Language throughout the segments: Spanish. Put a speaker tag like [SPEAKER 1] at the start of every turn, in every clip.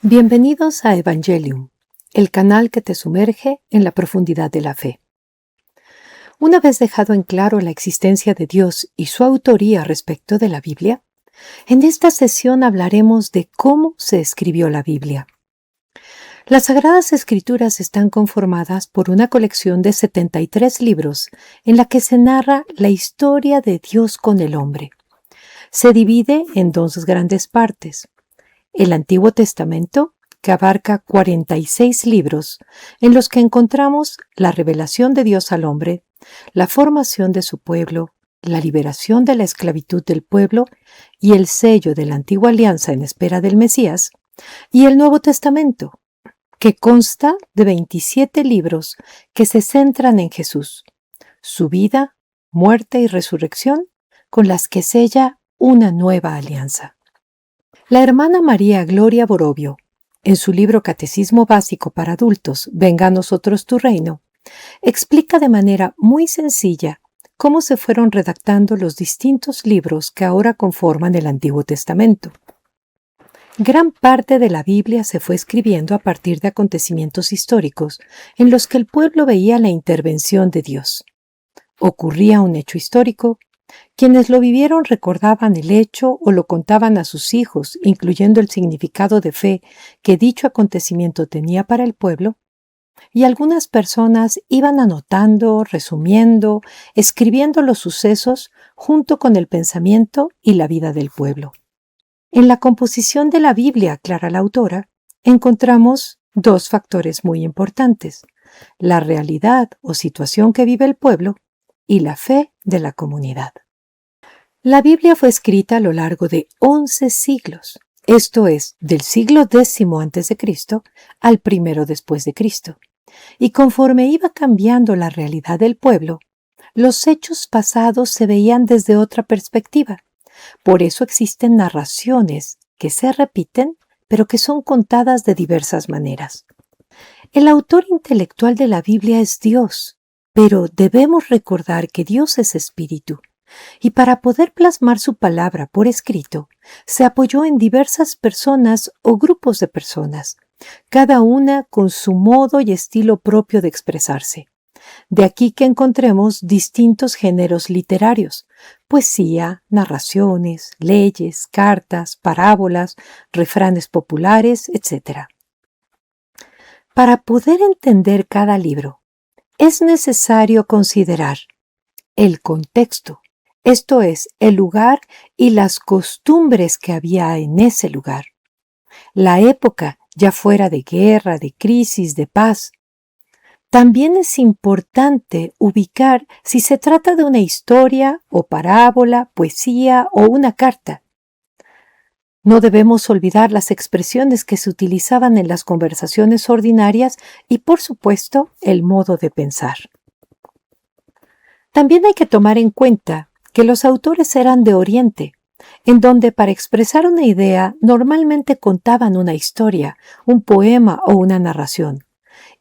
[SPEAKER 1] Bienvenidos a Evangelium, el canal que te sumerge en la profundidad de la fe. Una vez dejado en claro la existencia de Dios y su autoría respecto de la Biblia, en esta sesión hablaremos de cómo se escribió la Biblia. Las Sagradas Escrituras están conformadas por una colección de 73 libros en la que se narra la historia de Dios con el hombre. Se divide en dos grandes partes. El Antiguo Testamento, que abarca 46 libros, en los que encontramos la revelación de Dios al hombre, la formación de su pueblo, la liberación de la esclavitud del pueblo y el sello de la antigua alianza en espera del Mesías, y el Nuevo Testamento, que consta de 27 libros que se centran en Jesús, su vida, muerte y resurrección, con las que sella una nueva alianza. La hermana María Gloria Borovio, en su libro Catecismo Básico para Adultos, Venga a nosotros tu reino, explica de manera muy sencilla cómo se fueron redactando los distintos libros que ahora conforman el Antiguo Testamento. Gran parte de la Biblia se fue escribiendo a partir de acontecimientos históricos en los que el pueblo veía la intervención de Dios. Ocurría un hecho histórico, quienes lo vivieron recordaban el hecho o lo contaban a sus hijos, incluyendo el significado de fe que dicho acontecimiento tenía para el pueblo, y algunas personas iban anotando, resumiendo, escribiendo los sucesos junto con el pensamiento y la vida del pueblo. En la composición de la Biblia, aclara la autora, encontramos dos factores muy importantes: la realidad o situación que vive el pueblo y la fe de la comunidad. La Biblia fue escrita a lo largo de 11 siglos, esto es, del siglo X a.C. al I después de Cristo, y conforme iba cambiando la realidad del pueblo, los hechos pasados se veían desde otra perspectiva. Por eso existen narraciones que se repiten, pero que son contadas de diversas maneras. El autor intelectual de la Biblia es Dios, pero debemos recordar que Dios es espíritu, y para poder plasmar su palabra por escrito, se apoyó en diversas personas o grupos de personas, cada una con su modo y estilo propio de expresarse. De aquí que encontremos distintos géneros literarios: poesía, narraciones, leyes, cartas, parábolas, refranes populares, etc. Para poder entender cada libro, es necesario considerar el contexto, esto es, el lugar y las costumbres que había en ese lugar, la época, ya fuera de guerra, de crisis, de paz. También es importante ubicar si se trata de una historia o parábola, poesía o una carta. No debemos olvidar las expresiones que se utilizaban en las conversaciones ordinarias y, por supuesto, el modo de pensar. También hay que tomar en cuenta que los autores eran de Oriente, en donde para expresar una idea normalmente contaban una historia, un poema o una narración.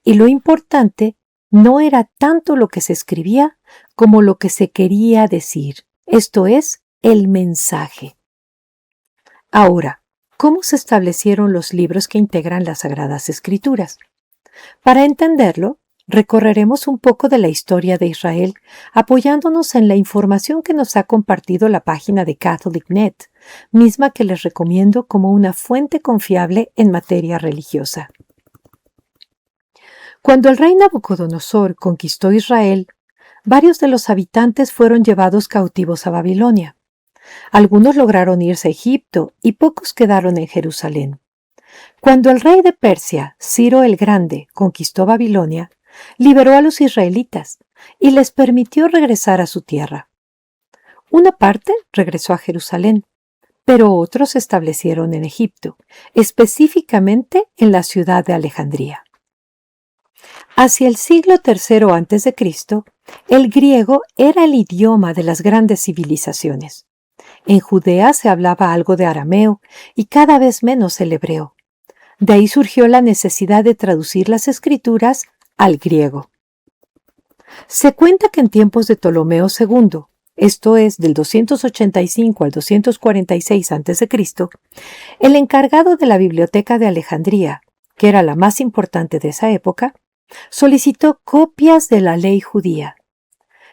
[SPEAKER 1] Y lo importante no era tanto lo que se escribía como lo que se quería decir, esto es, el mensaje. Ahora, ¿cómo se establecieron los libros que integran las Sagradas Escrituras? Para entenderlo, recorreremos un poco de la historia de Israel apoyándonos en la información que nos ha compartido la página de CatholicNet, misma que les recomiendo como una fuente confiable en materia religiosa. Cuando el rey Nabucodonosor conquistó Israel, varios de los habitantes fueron llevados cautivos a Babilonia. Algunos lograron irse a Egipto y pocos quedaron en Jerusalén. Cuando el rey de Persia, Ciro el Grande, conquistó Babilonia, liberó a los israelitas y les permitió regresar a su tierra. Una parte regresó a Jerusalén, pero otros se establecieron en Egipto, específicamente en la ciudad de Alejandría. Hacia el siglo III a.C., el griego era el idioma de las grandes civilizaciones. En Judea se hablaba algo de arameo y cada vez menos el hebreo. De ahí surgió la necesidad de traducir las escrituras al griego. Se cuenta que en tiempos de Ptolomeo II, esto es del 285 al 246 a.C., el encargado de la Biblioteca de Alejandría, que era la más importante de esa época, solicitó copias de la ley judía.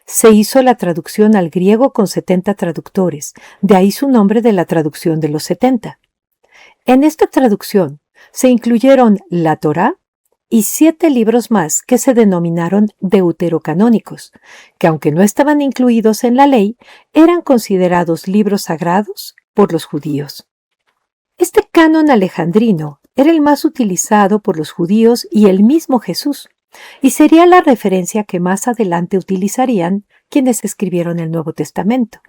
[SPEAKER 1] Se hizo la traducción al griego con 70 traductores, de ahí su nombre de la traducción de los 70. En esta traducción se incluyeron la Torá y 7 libros más que se denominaron deuterocanónicos, que aunque no estaban incluidos en la ley, eran considerados libros sagrados por los judíos. Este canon alejandrino era el más utilizado por los judíos y el mismo Jesús, y sería la referencia que más adelante utilizarían quienes escribieron el Nuevo Testamento.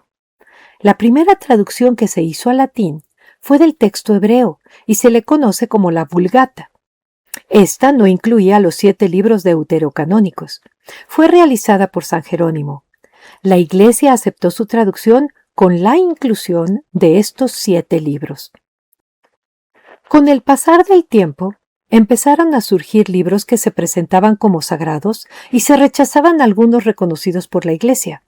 [SPEAKER 1] La primera traducción que se hizo al latín fue del texto hebreo y se le conoce como la Vulgata. Esta no incluía los 7 libros deuterocanónicos. Fue realizada por San Jerónimo. La Iglesia aceptó su traducción con la inclusión de estos 7 libros. Con el pasar del tiempo, empezaron a surgir libros que se presentaban como sagrados y se rechazaban algunos reconocidos por la Iglesia,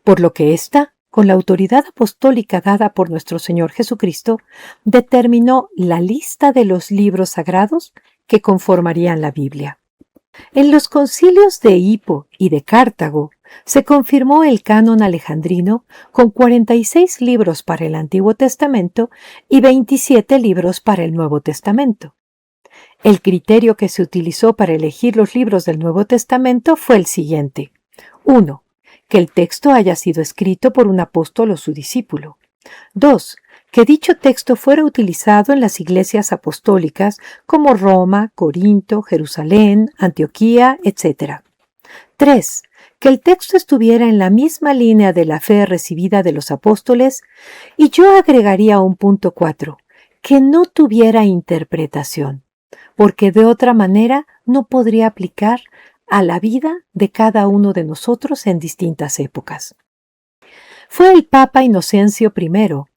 [SPEAKER 1] por lo que ésta, con la autoridad apostólica dada por nuestro Señor Jesucristo, determinó la lista de los libros sagrados que conformarían la Biblia. En los concilios de Hippo y de Cartago se confirmó el canon alejandrino con 46 libros para el Antiguo Testamento y 27 libros para el Nuevo Testamento. El criterio que se utilizó para elegir los libros del Nuevo Testamento fue el siguiente. 1. Que el texto haya sido escrito por un apóstol o su discípulo. 2. Que dicho texto fuera utilizado en las iglesias apostólicas como Roma, Corinto, Jerusalén, Antioquía, etc. 3. Que el texto estuviera en la misma línea de la fe recibida de los apóstoles, y yo agregaría un punto 4, que no tuviera interpretación, porque de otra manera no podría aplicar a la vida de cada uno de nosotros en distintas épocas. Fue el Papa Inocencio I,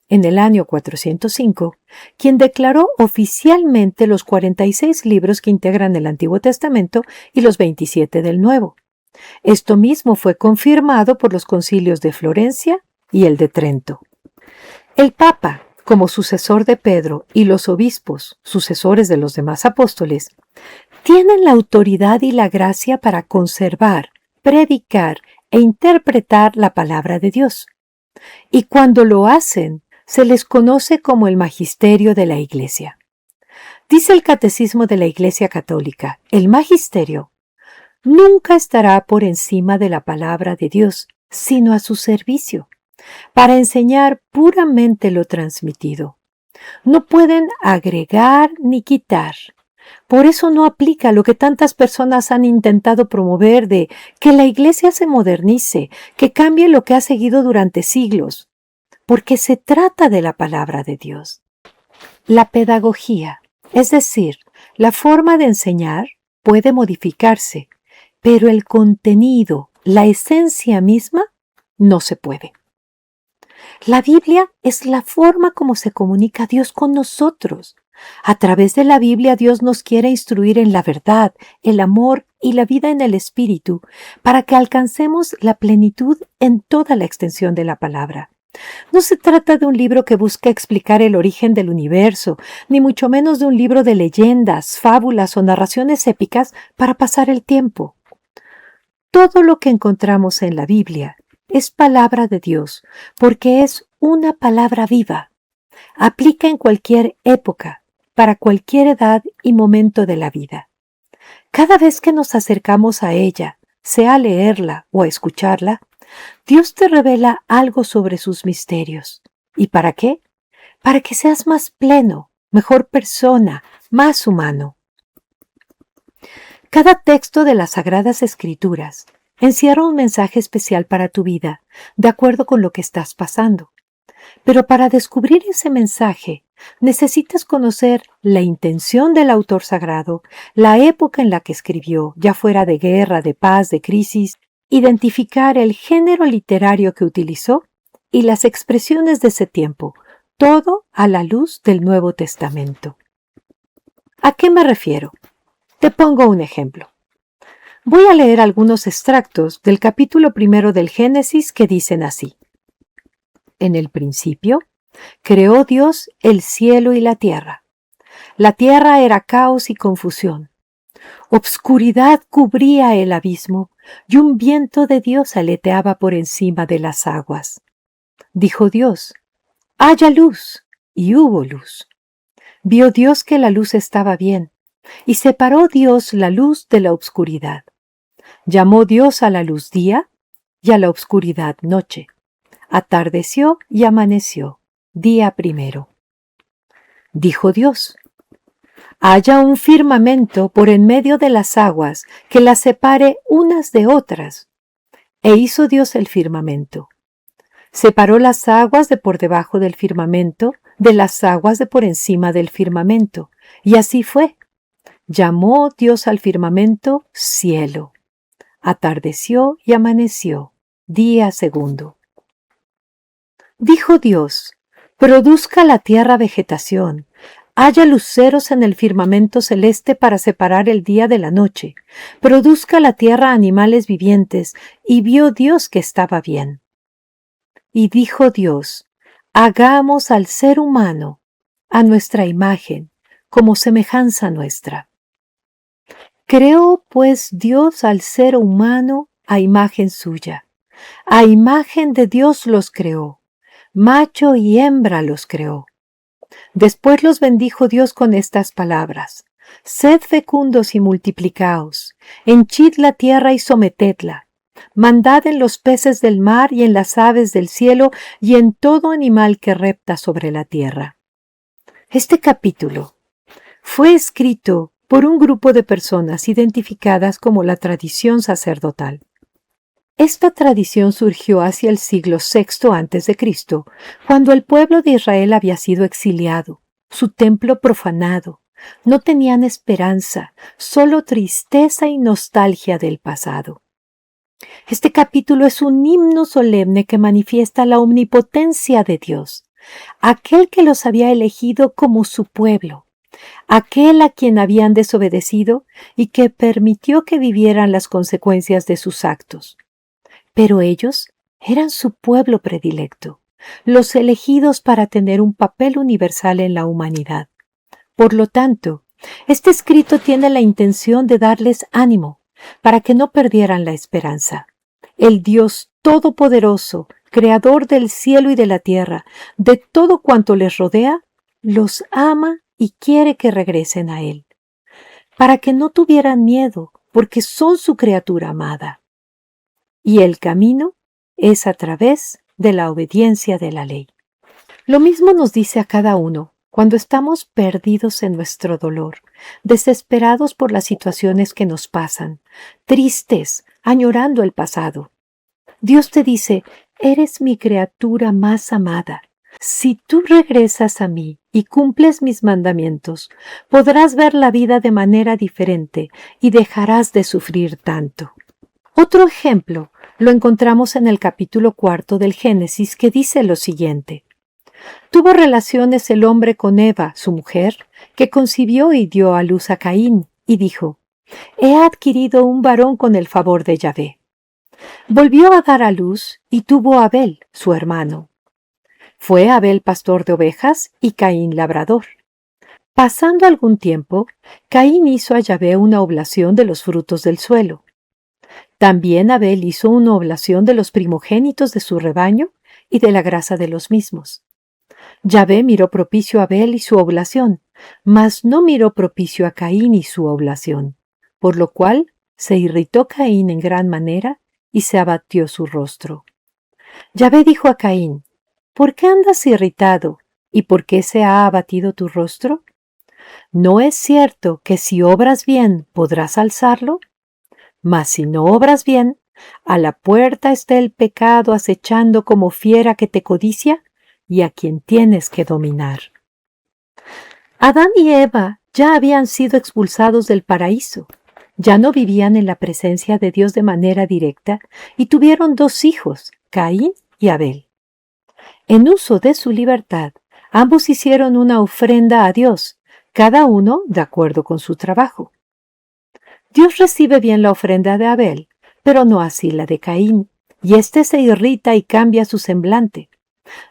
[SPEAKER 1] en el año 405, quien declaró oficialmente los 46 libros que integran el Antiguo Testamento y los 27 del Nuevo. Esto mismo fue confirmado por los concilios de Florencia y el de Trento. El Papa, como sucesor de Pedro, y los obispos, sucesores de los demás apóstoles, tienen la autoridad y la gracia para conservar, predicar e interpretar la palabra de Dios. Y cuando lo hacen, se les conoce como el magisterio de la Iglesia. Dice el Catecismo de la Iglesia Católica, el magisterio nunca estará por encima de la palabra de Dios, sino a su servicio, para enseñar puramente lo transmitido. No pueden agregar ni quitar. Por eso no aplica lo que tantas personas han intentado promover de que la Iglesia se modernice, que cambie lo que ha seguido durante siglos, porque se trata de la palabra de Dios. La pedagogía, es decir, la forma de enseñar, puede modificarse, pero el contenido, la esencia misma, no se puede. La Biblia es la forma como se comunica Dios con nosotros. A través de la Biblia Dios nos quiere instruir en la verdad, el amor y la vida en el Espíritu, para que alcancemos la plenitud en toda la extensión de la palabra. No se trata de un libro que busca explicar el origen del universo, ni mucho menos de un libro de leyendas, fábulas o narraciones épicas para pasar el tiempo. Todo lo que encontramos en la Biblia es palabra de Dios, porque es una palabra viva. Aplica en cualquier época, para cualquier edad y momento de la vida. Cada vez que nos acercamos a ella, sea a leerla o a escucharla, Dios te revela algo sobre sus misterios. ¿Y para qué? Para que seas más pleno, mejor persona, más humano. Cada texto de las Sagradas Escrituras encierra un mensaje especial para tu vida, de acuerdo con lo que estás pasando. Pero para descubrir ese mensaje, necesitas conocer la intención del autor sagrado, la época en la que escribió, ya fuera de guerra, de paz, de crisis, identificar el género literario que utilizó y las expresiones de ese tiempo, todo a la luz del Nuevo Testamento. ¿A qué me refiero? Te pongo un ejemplo. Voy a leer algunos extractos del capítulo 1 del Génesis que dicen así. En el principio, creó Dios el cielo y la tierra. La tierra era caos y confusión. Obscuridad cubría el abismo y un viento de Dios aleteaba por encima de las aguas. Dijo Dios: «Haya luz», y hubo luz. Vio Dios que la luz estaba bien, y separó Dios la luz de la obscuridad. Llamó Dios a la luz día y a la obscuridad noche. Atardeció y amaneció, día primero. Dijo Dios: «Haya un firmamento por en medio de las aguas que las separe unas de otras». E hizo Dios el firmamento. Separó las aguas de por debajo del firmamento de las aguas de por encima del firmamento. Y así fue. Llamó Dios al firmamento cielo. Atardeció y amaneció, día segundo. Dijo Dios: «Produzca la tierra vegetación. Haya luceros en el firmamento celeste para separar el día de la noche. Produzca la tierra animales vivientes». Y vio Dios que estaba bien. Y dijo Dios: «Hagamos al ser humano a nuestra imagen, como semejanza nuestra». Creó pues Dios al ser humano a imagen suya. A imagen de Dios los creó. Macho y hembra los creó. Después los bendijo Dios con estas palabras: «Sed fecundos y multiplicaos, henchid la tierra y sometedla. Mandad en los peces del mar y en las aves del cielo y en todo animal que repta sobre la tierra». Este capítulo fue escrito por un grupo de personas identificadas como la tradición sacerdotal. Esta tradición surgió hacia el siglo VI a.C., cuando el pueblo de Israel había sido exiliado, su templo profanado. No tenían esperanza, solo tristeza y nostalgia del pasado. Este capítulo es un himno solemne que manifiesta la omnipotencia de Dios, aquel que los había elegido como su pueblo, aquel a quien habían desobedecido y que permitió que vivieran las consecuencias de sus actos. Pero ellos eran su pueblo predilecto, los elegidos para tener un papel universal en la humanidad. Por lo tanto, este escrito tiene la intención de darles ánimo para que no perdieran la esperanza. El Dios Todopoderoso, Creador del cielo y de la tierra, de todo cuanto les rodea, los ama y quiere que regresen a Él, para que no tuvieran miedo, porque son su criatura amada. Y el camino es a través de la obediencia de la ley. Lo mismo nos dice a cada uno cuando estamos perdidos en nuestro dolor, desesperados por las situaciones que nos pasan, tristes, añorando el pasado. Dios te dice: «Eres mi criatura más amada. Si tú regresas a mí y cumples mis mandamientos, podrás ver la vida de manera diferente y dejarás de sufrir tanto». Otro ejemplo lo encontramos en el capítulo 4 del Génesis, que dice lo siguiente: «Tuvo relaciones el hombre con Eva, su mujer, que concibió y dio a luz a Caín, y dijo: He adquirido un varón con el favor de Yahvé. Volvió a dar a luz y tuvo a Abel, su hermano. Fue Abel pastor de ovejas y Caín labrador. Pasando algún tiempo, Caín hizo a Yahvé una oblación de los frutos del suelo. También Abel hizo una oblación de los primogénitos de su rebaño y de la grasa de los mismos. Yahvé miró propicio a Abel y su oblación, mas no miró propicio a Caín y su oblación, por lo cual se irritó Caín en gran manera y se abatió su rostro. Yahvé dijo a Caín: ¿Por qué andas irritado y por qué se ha abatido tu rostro? ¿No es cierto que si obras bien podrás alzarlo? Mas si no obras bien, a la puerta está el pecado acechando como fiera que te codicia y a quien tienes que dominar. Adán y Eva ya habían sido expulsados del paraíso. Ya no vivían en la presencia de Dios de manera directa y tuvieron 2 hijos, Caín y Abel. En uso de su libertad, ambos hicieron una ofrenda a Dios, cada uno de acuerdo con su trabajo. Dios recibe bien la ofrenda de Abel, pero no así la de Caín, y éste se irrita y cambia su semblante.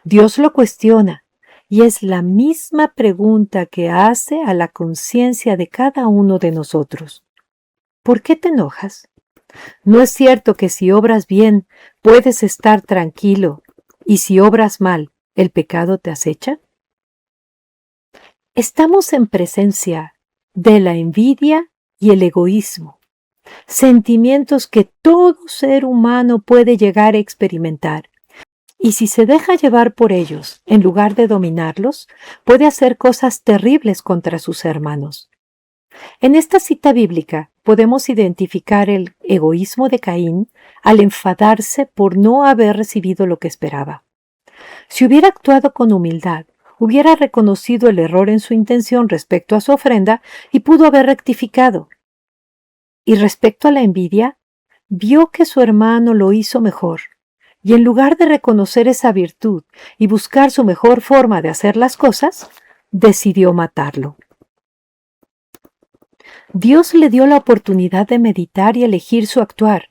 [SPEAKER 1] Dios lo cuestiona, y es la misma pregunta que hace a la conciencia de cada uno de nosotros. ¿Por qué te enojas? ¿No es cierto que si obras bien, puedes estar tranquilo, y si obras mal, el pecado te acecha? Estamos en presencia de la envidia y el egoísmo, sentimientos que todo ser humano puede llegar a experimentar. Y si se deja llevar por ellos, en lugar de dominarlos, puede hacer cosas terribles contra sus hermanos. En esta cita bíblica podemos identificar el egoísmo de Caín al enfadarse por no haber recibido lo que esperaba. Si hubiera actuado con humildad, hubiera reconocido el error en su intención respecto a su ofrenda y pudo haber rectificado. Y respecto a la envidia, vio que su hermano lo hizo mejor. Y en lugar de reconocer esa virtud y buscar su mejor forma de hacer las cosas, decidió matarlo. Dios le dio la oportunidad de meditar y elegir su actuar,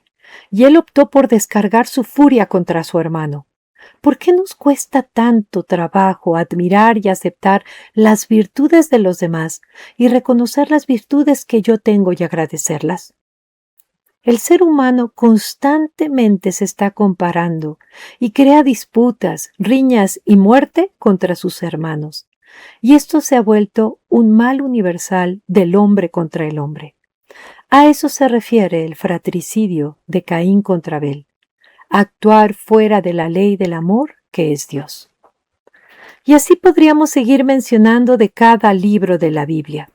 [SPEAKER 1] y él optó por descargar su furia contra su hermano. ¿Por qué nos cuesta tanto trabajo admirar y aceptar las virtudes de los demás y reconocer las virtudes que yo tengo y agradecerlas? El ser humano constantemente se está comparando y crea disputas, riñas y muerte contra sus hermanos. Y esto se ha vuelto un mal universal del hombre contra el hombre. A eso se refiere el fratricidio de Caín contra Abel. Actuar fuera de la ley del amor que es Dios. Y así podríamos seguir mencionando de cada libro de la Biblia.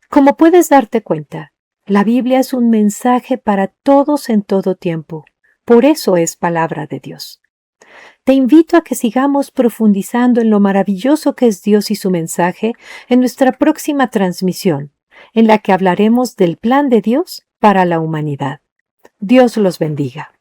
[SPEAKER 1] Como puedes darte cuenta, la Biblia es un mensaje para todos en todo tiempo. Por eso es palabra de Dios. Te invito a que sigamos profundizando en lo maravilloso que es Dios y su mensaje en nuestra próxima transmisión, en la que hablaremos del plan de Dios para la humanidad. Dios los bendiga.